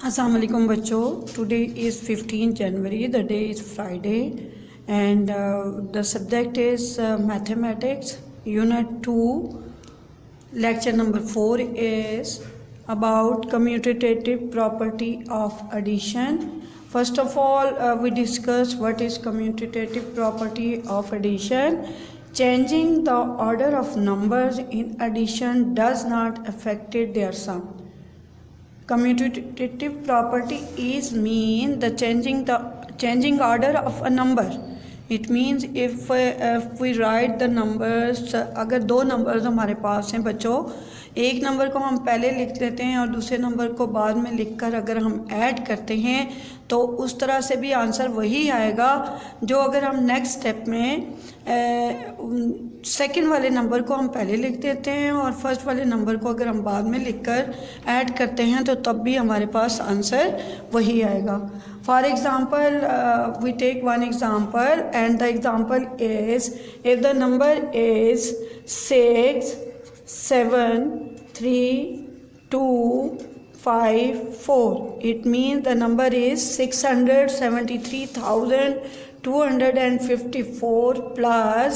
Assalamu alaikum bachcho. Today is 15 January. The day is Friday and the subject is mathematics. Unit 2, lecture number 4 is about commutative property of addition. First of all, we discuss what is commutative property of addition. Changing the order of numbers in addition does not affect their sum. Commutative property is mean the changing order of a number. It means if we write the numbers, अगर दो numbers हमारे पास हैं बच्चों, एक number को हम पहले लिख देते हैं और दूसरे नंबर को बाद में लिखकर अगर हम ऐड करते हैं तो उस तरह से भी आंसर वही आएगा जो अगर हम नेक्स्ट स्टेप में सेकंड वाले नंबर को हम पहले लिख देते हैं और फर्स्ट वाले नंबर को अगर हम बाद में लिखकर ऐड करते हैं तो तब भी हमारे पास आंसर वही आएगा. For example we take one example and the example is if the number is 6 7 3 2 5 4. It means the number is 673,254 plus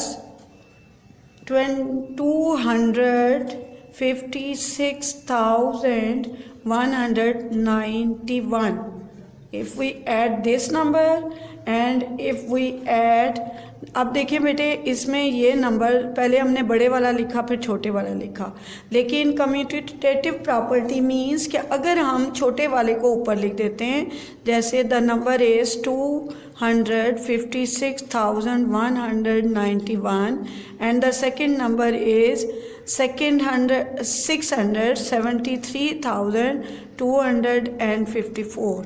256,191. If we add this number and if we add, अब देखिए बेटे इसमें ये नंबर पहले हमने बड़े वाला लिखा फिर छोटे वाला लिखा, लेकिन कम्यूटेटिव प्रॉपर्टी मीन्स कि अगर हम छोटे वाले को ऊपर लिख देते हैं, जैसे the number is 256,191 and the second number is 673,254.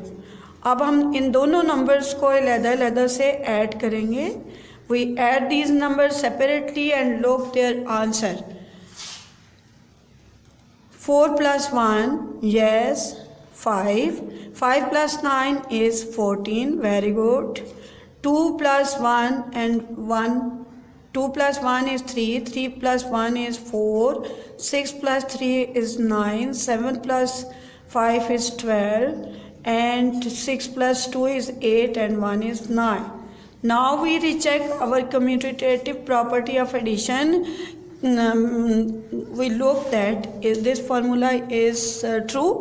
अब हम इन दोनों नंबर्स को अलग-अलग से ऐड करेंगे. We add these numbers separately and look their answer. 4 plus 1, yes, 5. 5 plus 9 is 14, very good. 2 plus 1 and 1, 2 plus 1 is 3, 3 plus 1 is 4, 6 plus 3 is 9, 7 plus 5 is 12, and 6 plus 2 is 8 and 1 is 9. Now we recheck our commutative property of addition. We look that is this formula is true.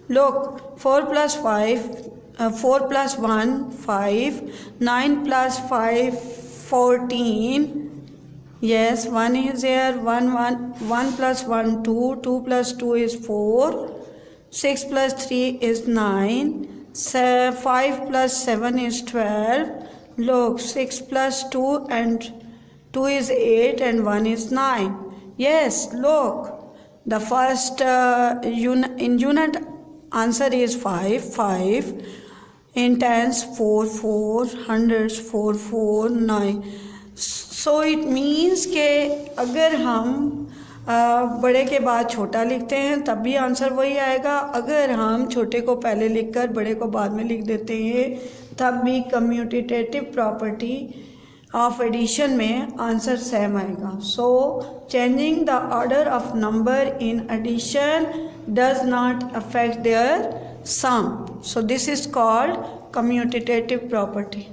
Look, 4 plus 5, 4 plus 1, 5, 9 plus 5, 14. Yes, 1 is here, 1 plus 1, 2, 2 plus 2 is 4, 6 plus 3 is 9, 5 plus 7 is 12. Look, 6 plus 2 and 2 is 8 and 1 is 9. Yes, look, the first in unit answer is 5, 5. In tens 4, 4, hundreds 4, 4, 9. So it means कि अगर हम बड़े के बाद छोटा लिखते हैं तब भी आंसर वही आएगा. अगर हम छोटे को पहले लिखकर बड़े को बाद में लिख देते हैं तब भी कम्यूटेटिव प्रॉपर्टी ऑफ एडिशन में आंसर सेम आएगा. So changing the order of number in addition does not affect their sum. So this is called commutative property.